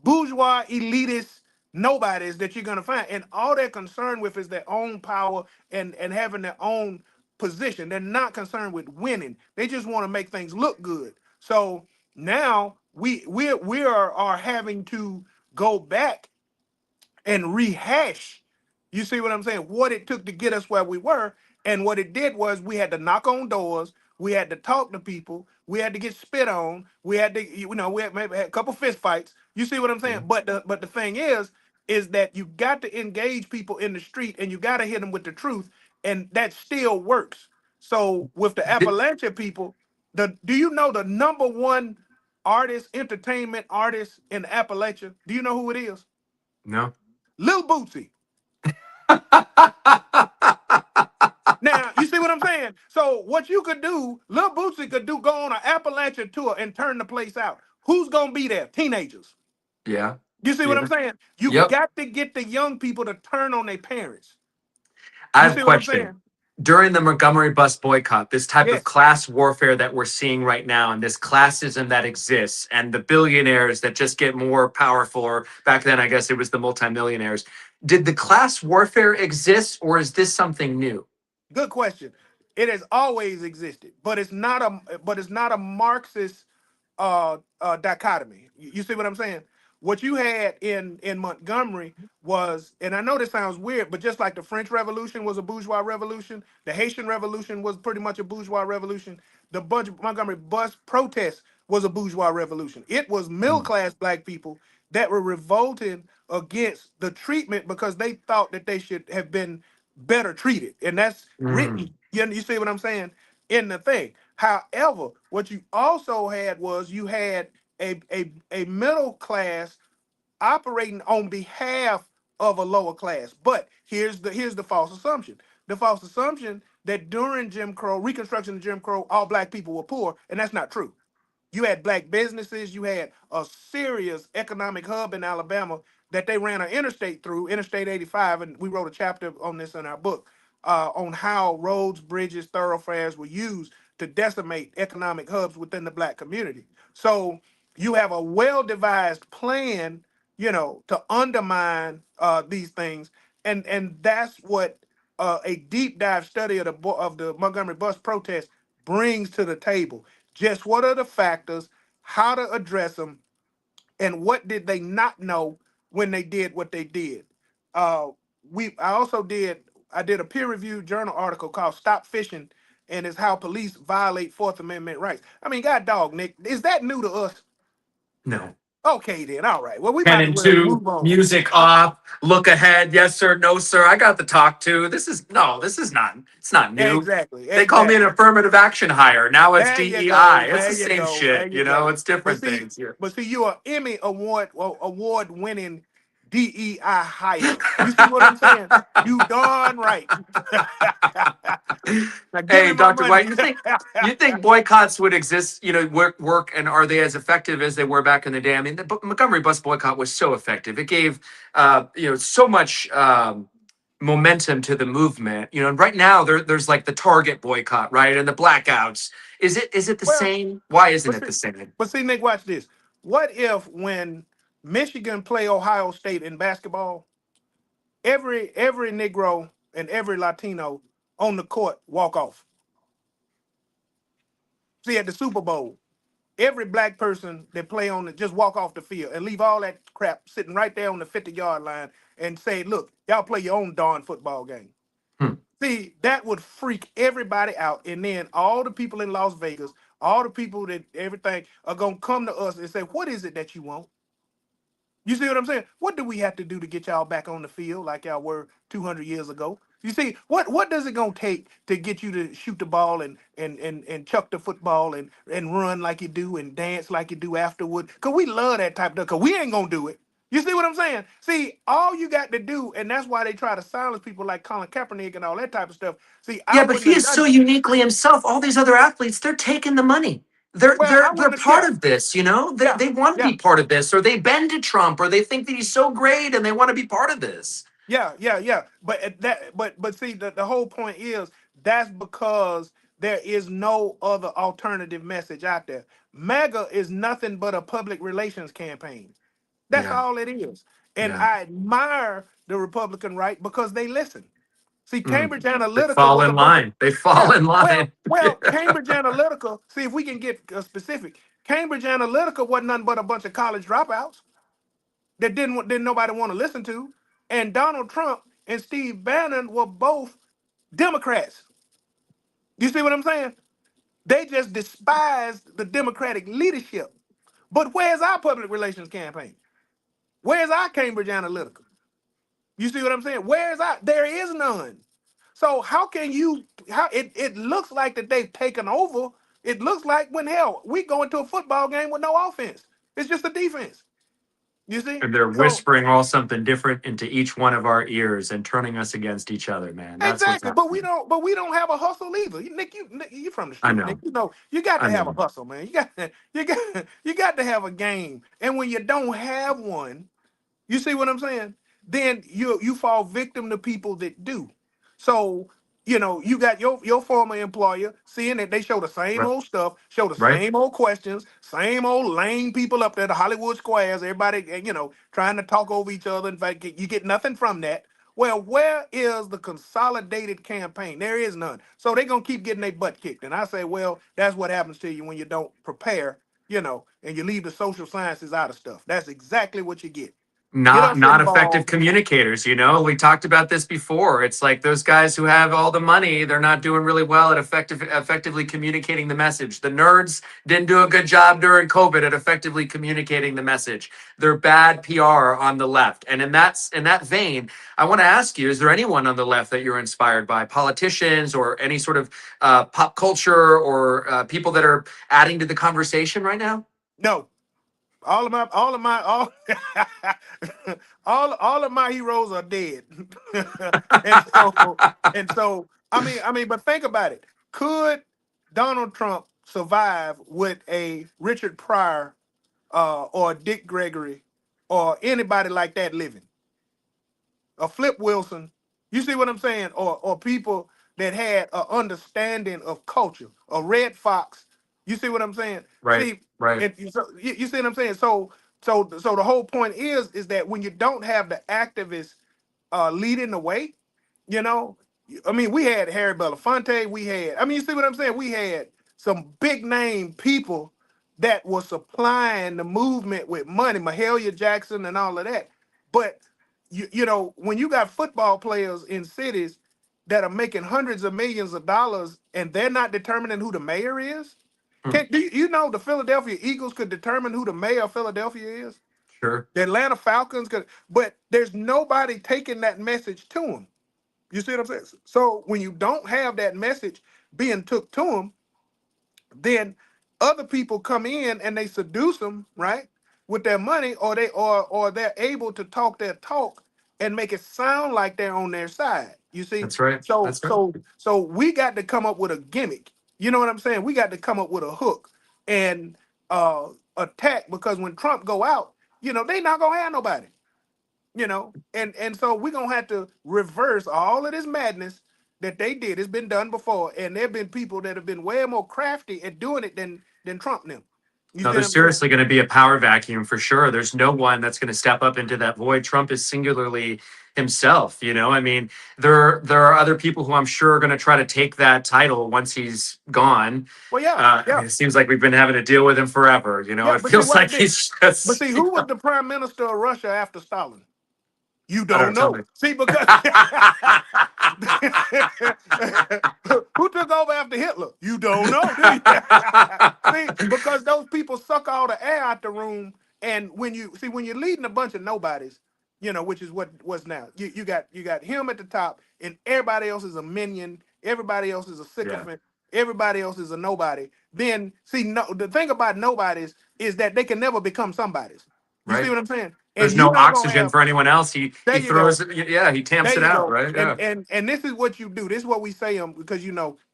bourgeois, elitist, nobodies that you're gonna find. And all they're concerned with is their own power and having their own position. They're not concerned with winning. They just want to make things look good. So now we are having to go back and rehash. You see what I'm saying? What it took to get us where we were. And what it did was we had to knock on doors. We had to talk to people. We had to get spit on. We had to, we had maybe had a couple fist fights. You see what I'm saying? But the thing is that you got to engage people in the street and you got to hit them with the truth. And that still works. So with the Did- Appalachia people, do you know the number one artist, entertainment artist in Appalachia? Do you know who it is? no. Lil Bootsy. Now, you see what I'm saying? So what you could do, Lil Bootsy could go on an Appalachia tour and turn the place out. Who's gonna be there? Teenagers. Yeah. You see what I'm Yeah. saying? You Yep. got to get the young people to turn on their parents. I You have a see what I'm question. saying? During the Montgomery bus boycott, this type of Yes. class warfare that we're seeing right now, and this classism that exists, and the billionaires that just get more powerful, or back then, I guess it was the multimillionaires. Did the class warfare exist, or is this something new? Good question. It has always existed, but it's not a Marxist dichotomy. You see what I'm saying? What you had in Montgomery was, and I know this sounds weird, but just like the French Revolution was a bourgeois revolution, the Haitian Revolution was pretty much a bourgeois revolution. The Montgomery bus protest was a bourgeois revolution. It was middle Mm. class black people that were revolting against the treatment because they thought that they should have been better treated, and that's written. Mm. You see what I'm saying in the thing. However, what you also had was you had a middle class operating on behalf of a lower class. But here's the false assumption. The false assumption that during Jim Crow, Reconstruction of Jim Crow, all black people were poor, and that's not true. You had black businesses. You had a serious economic hub in Alabama that they ran an interstate through, Interstate 85, and we wrote a chapter on this in our book on how roads, bridges, thoroughfares were used to decimate economic hubs within the black community. So you have a well-devised plan, to undermine these things, and that's what a deep dive study of the Montgomery bus protest brings to the table. Just what are the factors, how to address them, and what did they not know when they did what they did. Uh, I did a peer-reviewed journal article called "Stop Fishing," and it's how police violate Fourth Amendment rights. I mean, God dog, Nick, is that new to us? No. Okay, then, all right. Well, we 10 might as and well 2, move on. music off, look ahead. Yes, sir. No, sir. I got the talk to. This is not, it's not new. Exactly, They call me an exactly. affirmative action hire. Now it's There you DEI. go. It's There the you same go. There shit, you go. it's But different see, things here. but see, you're an Emmy award winning DEI hire. You see what I'm saying? You darn right. Now give me Hey, my Dr. money. White, you think boycotts would exist, work, and are they as effective as they were back in the day? I mean, the Montgomery bus boycott was so effective. It gave, so much momentum to the movement. And right now there's like the Target boycott, right, and the blackouts. Is it the Well, same? Why isn't but it see, the same? Nick, watch this. What if when Michigan play Ohio State in basketball, every Negro and every Latino on the court walk off? See, at the Super Bowl, every black person that play on it just walk off the field and leave all that crap sitting right there on the 50-yard line and say, look, y'all play your own darn football game. Hmm. See, that would freak everybody out. And then all the people in Las Vegas, all the people that everything are going to come to us and say, what is it that you want? You see what I'm saying? What do we have to do to get y'all back on the field like y'all were 200 years ago? You see, what does it gonna take to get you to shoot the ball and chuck the football and run like you do and dance like you do afterward? Cause we love that type of stuff. Cause we ain't gonna do it. You see what I'm saying? See, all you got to do, and that's why they try to silence people like Colin Kaepernick and all that type of stuff. See, Yeah, I but wouldn't he have is so done. uniquely himself. All these other athletes, they're taking the money. They're Well, they're I they're wouldn't have. part Yeah, of this, you know? They yeah, they want to yeah. be part of this, or they've been to Trump, or they think that he's so great and they want to be part of this. Yeah. But see, the whole point is that's because there is no other alternative message out there. MAGA is nothing but a public relations campaign. That's Yeah, all it is. And yeah. I admire the Republican right because they listen. See, Mm. Cambridge They Analytica fall was a in bunch of line. They fall yeah. in line. Well, Cambridge Analytica. See, if we can get specific, Cambridge Analytica wasn't nothing but a bunch of college dropouts that didn't nobody want to listen to. And Donald Trump and Steve Bannon were both Democrats. You see what I'm saying? They just despised the Democratic leadership. But where's our public relations campaign? Where's our Cambridge Analytica? You see what I'm saying? Where's our? There is none. So how can you? How it looks like that they've taken over. It looks like when hell we go into a football game with no offense. It's just a defense. You see? And they're So whispering all something different into each one of our ears and turning us against each other, man. That's what's exactly, but we happening. don't. But we don't have a hustle either. Nick, you from the I street, Nick. know. You know you got I to have a know. hustle, man. You got to have a game. And when you don't have one, you see what I'm saying? Then you fall victim to people that do. So you got your former employer seeing that they show the same Right. old stuff, show the Right. same old questions, same old lame people up there, the Hollywood squares, everybody trying to talk over each other. In fact, you get nothing from that. Well, where is the consolidated campaign? There is none. So they're gonna keep getting their butt kicked. And I say, well, that's what happens to you when you don't prepare, and you leave the social sciences out of stuff. That's exactly what you get. Get Not us not effective involved. communicators, we talked about this before. It's like those guys who have all the money, they're not doing really well at effectively communicating the message. The nerds didn't do a good job during COVID at effectively communicating the message. They're bad PR on the left. And in that vein, I want to ask you, is there anyone on the left that you're inspired by, politicians or any sort of pop culture or people that are adding to the conversation right now? No. All of my all of my heroes are dead. and so I mean, but think about it. Could Donald Trump survive with a Richard Pryor or Dick Gregory or anybody like that living? A Flip Wilson, you see what I'm saying? Or people that had an understanding of culture, a Red Fox, you see what I'm saying? Right, See, right. you see what I'm saying? So the whole point is that when you don't have the activists leading the way, you know, I mean, we had Harry Belafonte, you see what I'm saying? We had some big name people that were supplying the movement with money, Mahalia Jackson and all of that. But when you got football players in cities that are making hundreds of millions of dollars and they're not determining who the mayor is, Hmm, do you know the Philadelphia Eagles could determine who the mayor of Philadelphia is? sure. The Atlanta Falcons could, but there's nobody taking that message to them. You see what I'm saying? So when you don't have that message being took to them, then other people come in and they seduce them, right, with their money, or they're able to talk their talk and make it sound like they're on their side. You see? That's right. So That's right. so so we got to come up with a gimmick. You know what I'm saying? We got to come up with a hook and attack, because when Trump go out, they not gonna have nobody. And so we're gonna have to reverse all of this madness that they did. It's been done before, and there have been people that have been way more crafty at doing it than Trump them. You No, see what there's I'm saying? seriously going to be a power vacuum for sure. There's no one that's going to step up into that void. Trump is singularly himself. I mean, there are other people who I'm sure are going to try to take that title once he's gone. Well, yeah, I mean, it seems like we've been having to deal with him forever. yeah. It But see feels what like did? he's But just, see, who was the prime minister of Russia after Stalin? You I don't don't know. Tell know. me. See, because who took over after Hitler? You don't know, do you? See, because those people suck all the air out the room, and when you're leading a bunch of nobodies, which is what's now. You got him at the top, and everybody else is a minion. Everybody else is a sycophant. Everybody else is a nobody. Then see, no, the thing about nobodies is that they can never become somebodies. You see Right. what I'm saying? And There's you're no not gonna oxygen have. for anyone else. He There you throws go. it. Yeah, he tamps There it you out. go. Right. And Yeah. and this is what you do. This is what we say because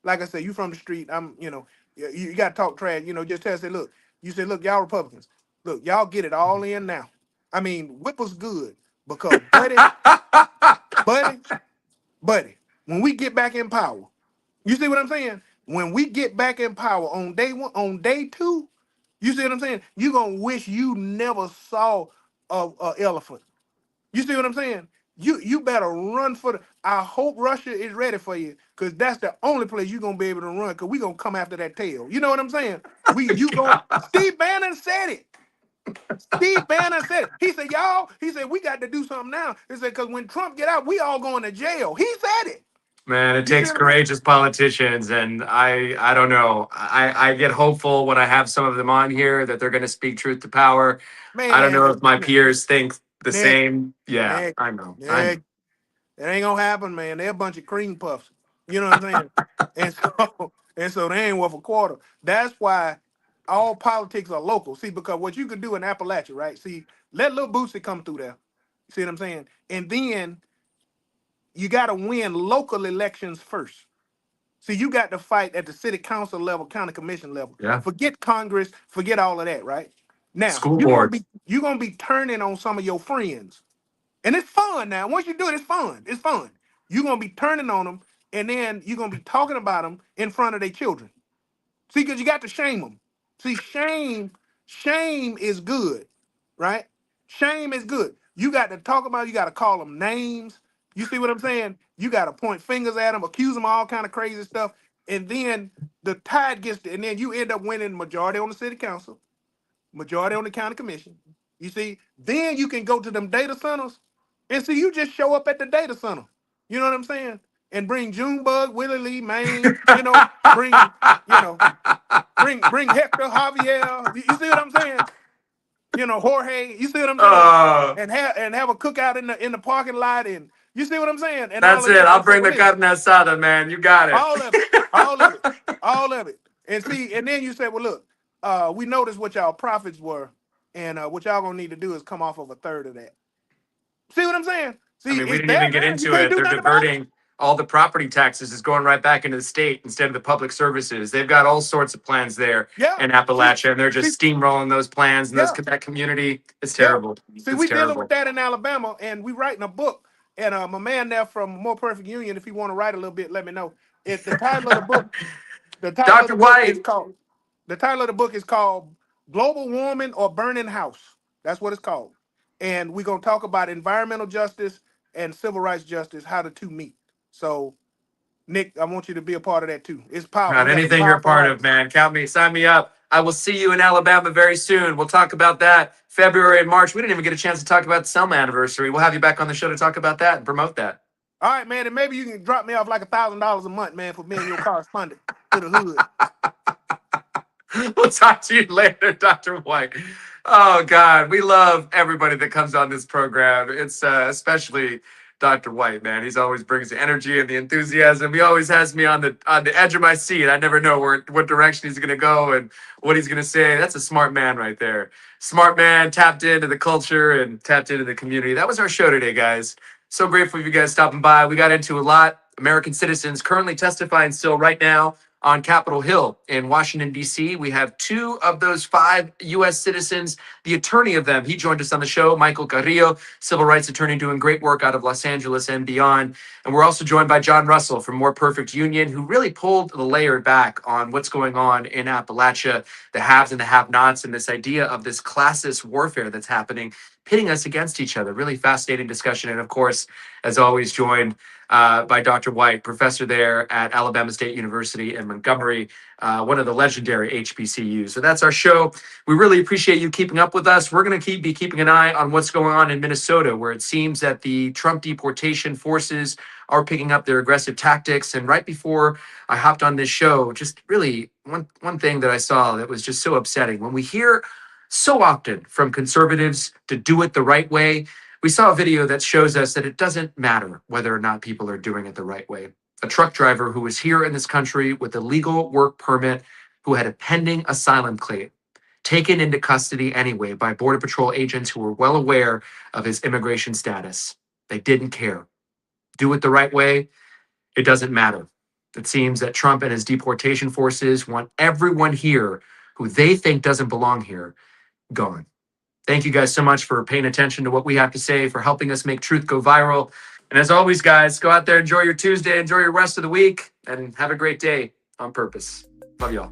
like I said, you from the street. You got to talk trash. Just tell us, say, look. You say, look, y'all Republicans, look, y'all get it all in now. I mean, whip us good because, buddy, when we get back in power, you see what I'm saying? When we get back in power on day one, on day two, you see what I'm saying? You gonna wish you never saw a elephant. You see what I'm saying? You better run for the. I hope Russia is ready for you, because that's the only place you're gonna be able to run. Because we gonna come after that tail. You know what I'm saying? You going Steve Bannon said it. Steve Bannon said it. He said, y'all. He said we got to do something now. He said because when Trump get out, we all going to jail. He said it. Man, it You see takes what I'm saying? courageous politicians, and I don't know. I get hopeful when I have some of them on here that they're going to speak truth to power. I don't know if Man, my peers think the Nick, same. Yeah, Nick, I know. I know. Nick. It ain't gonna happen, man. They're a bunch of cream puffs. You know what I'm saying? And so they ain't worth a quarter. That's why all politics are local. See, because what you could do in Appalachia, right? See, let Lil Boosie come through there. See what I'm saying? And then you got to win local elections first. See, you got to fight at the city council level, county commission level. Yeah. Forget Congress, forget all of that, right? Now School you're gonna boards. be you're gonna be turning on some of your friends. And it's fun now. Once you do it, it's fun. It's fun. You're gonna be turning on them, and then you're gonna be talking about them in front of their children. See, because you got to shame them. See, shame is good, right? Shame is good. You got to talk about. You got to call them names. You see what I'm saying? You got to point fingers at them, accuse them of all kind of crazy stuff, and then the tide gets, and then you end up winning majority on the city council, majority on the county commission. You see, then you can go to them data centers and see you just show up at the data center. You know what I'm saying? And bring Junebug, Willie Lee, Maine, bring Hector, Javier. You see what I'm saying? Jorge, you see what I'm saying? Oh, And have a cookout in the parking lot, and you see what I'm saying? And all that's of it. that. I'll And say, bring well, the listen, carne asada, man. You got it. all of it, all of it, all of it. And see, and then you say, well, look, we noticed what y'all profits were, and what y'all gonna need to do is come off of a third of that. See what I'm saying? I See, mean, we it's didn't there even get now. You into can't it. do They're nothing about it. diverting all the property taxes is going right back into the state instead of the public services. They've got all sorts of plans there Yeah. in See, Appalachia, and they're see, just steamrolling those plans and those yeah, that community. It's yeah. terrible. See, It's we dealing with terrible. that in Alabama, and we writing a book. And my man there from More Perfect Union, if you want to write a little bit, let me know. If the title of the book, the title of Dr. the book is White. called the title of the book is called Global Warming or Burning House. That's what it's called. And we're gonna talk about environmental justice and civil rights justice, how the two meet. So Nick, I want you to be a part of that too. It's powerful. Not We got some anything you're a powerful part of, writers. man. Count me, sign me up. I will see you in Alabama very soon. We'll talk about that February and March. We didn't even get a chance to talk about the Selma anniversary. We'll have you back on the show to talk about that and promote that. All right, man, and maybe you can drop me off like $1,000 a month, man, for being your correspondent to the hood. We'll talk to you later, Dr. White. Oh God, we love everybody that comes on this program. It's especially Dr. White, man. He's always brings the energy and the enthusiasm. He always has me on the edge of my seat. I never know what direction he's gonna go and what he's gonna say. That's a smart man right there. Smart man, tapped into the culture and tapped into the community. That was our show today, guys. So grateful for you guys stopping by. We got into a lot. American citizens currently testifying still right now on Capitol Hill in Washington, D.C. We have 2 of those 5 U.S. citizens. The attorney of them, he joined us on the show, Michael Carrillo, civil rights attorney doing great work out of Los Angeles and beyond. And we're also joined by John Russell from More Perfect Union, who really pulled the layer back on what's going on in Appalachia, the haves and the have-nots, and this idea of this classist warfare that's happening, pitting us against each other. Really fascinating discussion. And of course, as always, joined by Dr. White, professor there at Alabama State University in Montgomery, one of the legendary HBCUs. So that's our show. We really appreciate you keeping up with us. We're going to be keeping an eye on what's going on in Minnesota, where it seems that the Trump deportation forces are picking up their aggressive tactics. And right before I hopped on this show, just really one thing that I saw that was just so upsetting. When we hear so often from conservatives to do it the right way, we saw a video that shows us that it doesn't matter whether or not people are doing it the right way. A truck driver who was here in this country with a legal work permit, who had a pending asylum claim, taken into custody anyway by Border Patrol agents who were well aware of his immigration status. They didn't care. Do it the right way, it doesn't matter. It seems that Trump and his deportation forces want everyone here who they think doesn't belong here gone. Thank you guys so much for paying attention to what we have to say, for helping us make truth go viral. And as always, guys, go out there, enjoy your Tuesday, enjoy your rest of the week, and have a great day on purpose. Love y'all.